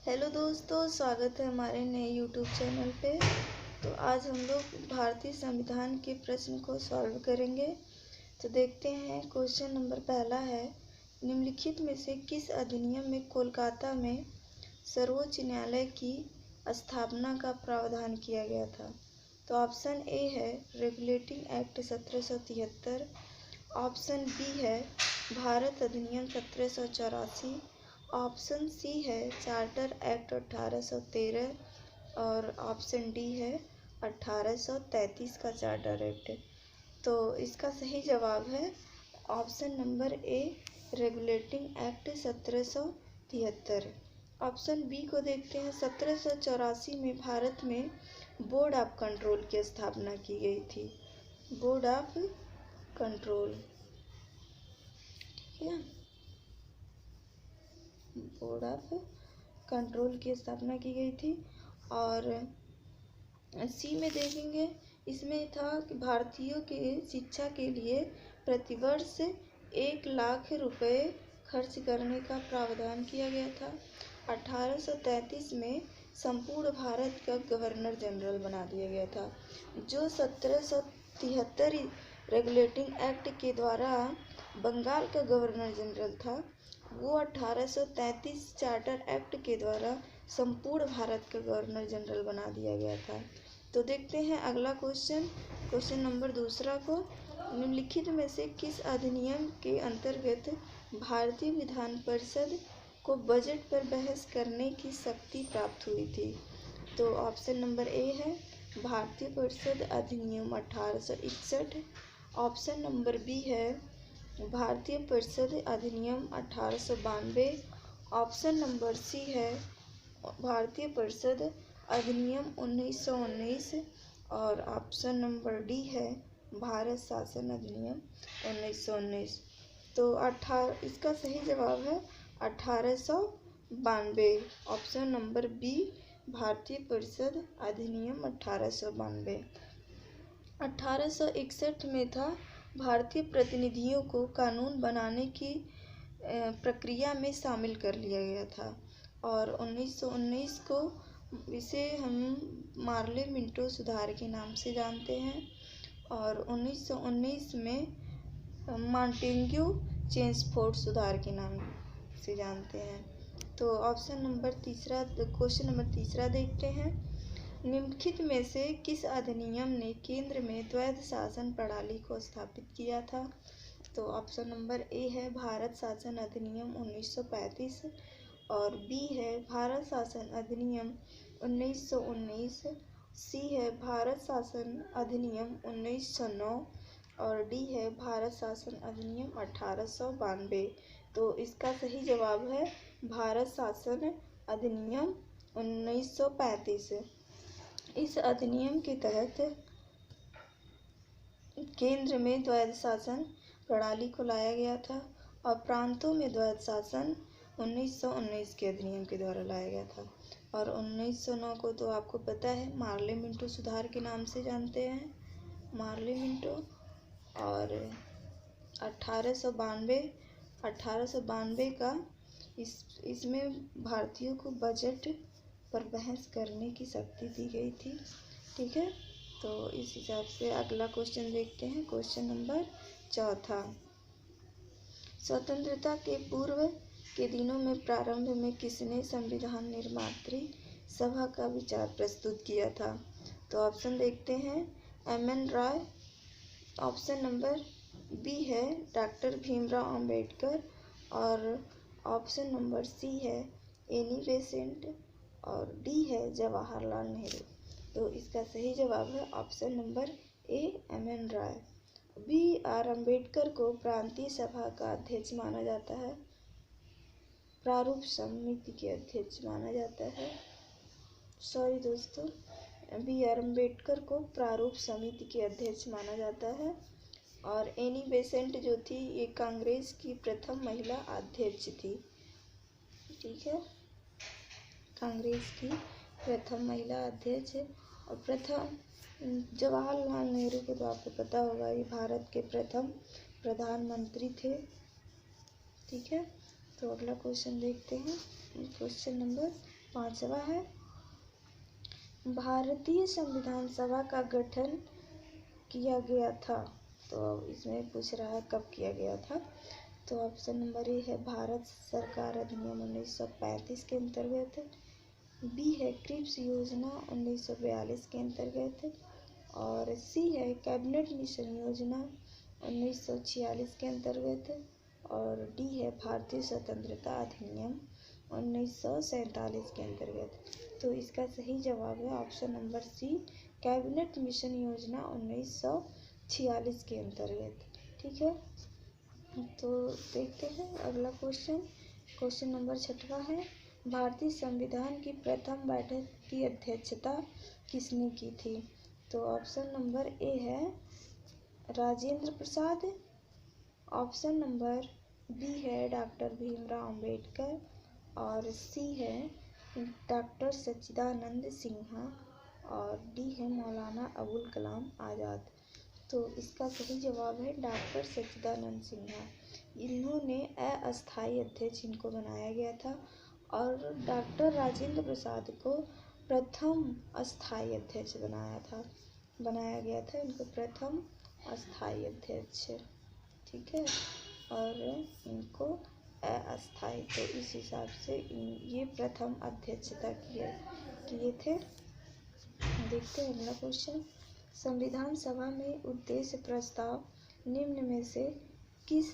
Hello दोस्तों, स्वागत है हमारे नए यूट्यूब चैनल पे। तो आज हम लोग भारतीय संविधान के प्रश्न को सॉल्व करेंगे। तो देखते हैं, क्वेश्चन नंबर पहला है, निम्नलिखित में से किस अधिनियम में कोलकाता में सर्वोच्च न्यायालय की स्थापना का प्रावधान किया गया था? तो ऑप्शन ए है रेगुलेटिंग एक्ट 1773, ऑप्शन बी है भारत अधिनियम 1784, ऑप्शन सी है चार्टर एक्ट 1813 और ऑप्शन डी है 1833 का चार्टर एक्ट। तो इसका सही जवाब है option number A regulating act 1773। Option B को देखते हैं, 1784 में भारत में बोर्ड ऑफ कंट्रोल की स्थापना की गई थी। बोर्ड ऑफ कंट्रोल, ठीक है, बोर्ड ऑफ कंट्रोल की स्थापना की गई थी। और सी में देखेंगे, इसमें था कि भारतीयों के शिक्षा के लिए प्रतिवर्ष 1 लाख रुपए खर्च करने का प्रावधान किया गया था। 1833 में संपूर्ण भारत का गवर्नर जनरल बना दिया गया था। जो 1773 रेगुलेटिंग एक्ट के द्वारा बंगाल का गवर्नर जनरल था, वो 1833 चार्टर एक्ट के द्वारा संपूर्ण भारत का गवर्नर जनरल बना दिया गया था। तो देखते हैं अगला क्वेश्चन नंबर दूसरा को, निम्नलिखित में से किस अधिनियम के अंतर्गत भारतीय विधान परिषद को बजट पर बहस करने की शक्ति प्राप्त हुई थी? तो ऑप्शन नंबर ए है भारतीय परिषद अधिनियम 1861, ऑप्शन नंबर बी है भारतीय परिषद अधिनियम 1892, ऑप्शन नंबर सी है भारतीय परिषद अधिनियम 1919 और ऑप्शन नंबर डी है भारत शासन अधिनियम 1919। तो इसका सही जवाब है 1892, ऑप्शन नंबर बी भारतीय परिषद अधिनियम 1892। 1861 में था भारतीय प्रतिनिधियों को कानून बनाने की प्रक्रिया में शामिल कर लिया गया था। और 1919 को इसे हम मार्ले मिंटो सुधार के नाम से जानते हैं। और 1919 में मॉन्टेग्यू चेम्सफोर्ड सुधार के नाम से जानते हैं। तो क्वेश्चन नंबर तीसरा देखते हैं, निम्नलिखित में से किस अधिनियम ने केंद्र में द्वैध शासन प्रणाली को स्थापित किया था? तो ऑप्शन नंबर ए है भारत शासन अधिनियम 1935 और बी है भारत शासन अधिनियम 1919, सी है भारत शासन अधिनियम 1909 और डी है भारत शासन अधिनियम 1892। तो इसका सही जवाब है भारत शासन अधिनियम 1935। इस अधिनियम के तहत केंद्र में द्वैध शासन प्रणाली को लाया गया था और प्रांतों में द्वैध शासन 1919 के अधिनियम के द्वारा लाया गया था। और 1909 को तो आपको पता है मार्ले मिंटो सुधार के नाम से जानते हैं, मार्ले मिंटो। और 1892 का इसमें भारतीयों को बजट पर बहस करने की शक्ति दी गई थी, ठीक है। तो इस हिसाब से अगला क्वेश्चन देखते हैं, क्वेश्चन नंबर चौथा, स्वतंत्रता के पूर्व के दिनों में प्रारंभ में किसने संविधान निर्मात्री सभा का विचार प्रस्तुत किया था? तो ऑप्शन देखते हैं, M N. Roy, option number B है डॉक्टर भीमराव अंबेडकर और ऑप्शन नंबर सी है एनी बेसेंट और डी है जवाहरलाल नेहरू। तो इसका सही जवाब है option number A M N. Roy. B R. Ambedkar को प्रांतीय सभा का अध्यक्ष माना जाता है, प्रारूप समिति के अध्यक्ष माना जाता है। सॉरी दोस्तों, बी.आर. अम्बेडकर को प्रारूप समिति के अध्यक्ष माना जाता है। और एनी बेसेंट जो थी, ये कांग्रेस की प्रथम महिला अध्यक्ष थी, ठीक है, कांग्रेस की प्रथम महिला अध्यक्ष। और प्रथम जवाहरलाल नेहरू को तो आपको पता होगा, ये भारत के प्रथम प्रधानमंत्री थे, ठीक है। तो अगला क्वेश्चन देखते हैं, क्वेश्चन नंबर 5वां है भारतीय संविधान सभा का गठन किया गया था। तो इसमें पूछ रहा है कब किया गया था। तो ऑप्शन नंबर ए है भारत सरकार अधिनियम 1935 के अंतर्गत, बी है क्रिप्स योजना 1942 के अंतर्गत, और सी है कैबिनेट मिशन योजना 1946 के अंतर्गत, और डी है भारतीय स्वतंत्रता अधिनियम 1947 के अंतर्गत। तो इसका सही जवाब है option number C, cabinet mission योजना 1946 के अंतर्गत। ठीक है, तो देखते हैं अगला क्वेश्चन। क्वेश्चन नंबर 6वां है भारतीय संविधान की प्रथम बैठक की अध्यक्षता किसने की थी। तो ऑप्शन नंबर ए है Rajendra Prasad, option number B है डॉक्टर भीमराव अंबेडकर, और सी है डॉक्टर सच्चिदानंद सिन्हा, और डी है मौलाना अबुल कलाम आज़ाद। तो इसका सही जवाब है डॉक्टर सच्चिदानंद सिन्हा। इन्होंने अस्थायी अध्यक्ष इनको बनाया गया था, और डॉक्टर राजेंद्र प्रसाद को प्रथम अस्थायी अध्यक्ष बनाया गया था इनको प्रथम अस्थायी अध्यक्ष। ठीक है, और इनको अस्थायी, तो इस हिसाब से ये प्रथम अध्यक्षता किए थे। देखते हैं अगला क्वेश्चन। संविधान सभा में उद्देश्य प्रस्ताव निम्न में से किस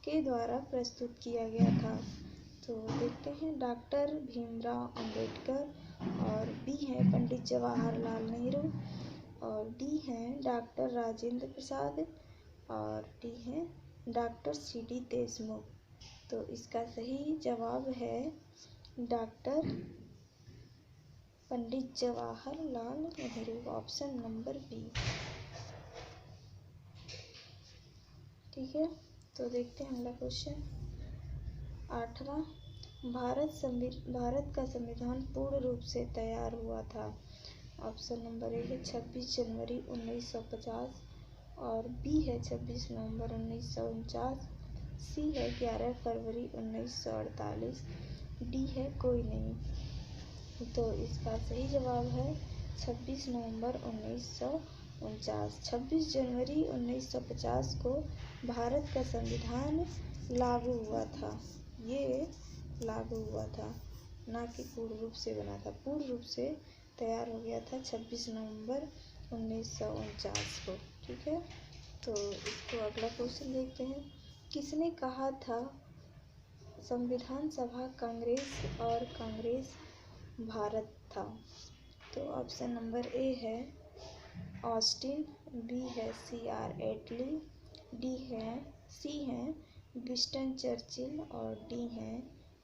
के द्वारा प्रस्तुत किया गया था। तो देखते हैं डॉक्टर भीमराव अंबेडकर, और बी है पंडित जवाहरलाल नेहरू, और डी है डॉक्टर राजेंद्र प्रसाद, और डी है डॉक्टर सी.डी. देशमुख। तो इसका सही जवाब है doctor Pandit Jawaharlal Nehru, option number B. ठीक है, तो देखते हैं अगला क्वेश्चन। 8वां भारत का संविधान पूर्ण रूप से तैयार हुआ था। ऑप्शन नंबर ए है 26 जनवरी 1950, और बी है 26 नवंबर 1949, सी है 11 फरवरी 1948, डी है कोई नहीं। तो इसका सही जवाब है 26 नवंबर 1949। 26 जनवरी 1950 को भारत का संविधान लागू हुआ था। ये लागू हुआ था, ना कि पूर्ण रूप से बना था। पूर्ण रूप से तैयार हो गया था 26 नवंबर 1949 को। ठीक है, तो इसको अगला क्वेश्चन देखते हैं। किसने कहा था संविधान सभा कांग्रेस और कांग्रेस भारत था। तो ऑप्शन नंबर ए है ऑस्टिन, बी है C.R. एटली, सी है विंस्टन चर्चिल, और डी है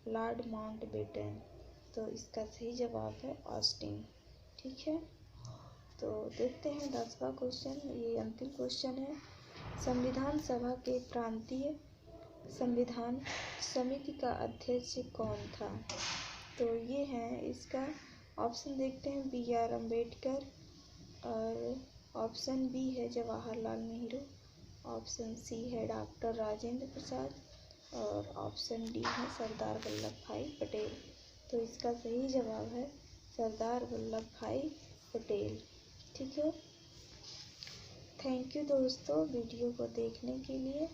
लॉर्ड माउंटबेटन। तो इसका सही जवाब है ऑस्टिन। ठीक है, तो देखते हैं 10वां क्वेश्चन, ये अंतिम क्वेश्चन है। संविधान सभा के प्रांतीय संविधान समिति का अध्यक्ष कौन था। तो ये है इसका ऑप्शन देखते हैं B.R. अम्बेडकर, और ऑप्शन बी है जवाहरलाल नेहरू, ऑप्शन सी है डॉक्टर राजेंद्र प्रसाद, और ऑप्शन डी है सरदार वल्लभ भाई पटेल। तो इसका सही जवाब है सरदार वल्लभ भाई पटेल। ठीक है, थैंक यू दोस्तों वीडियो को देखने के लिए।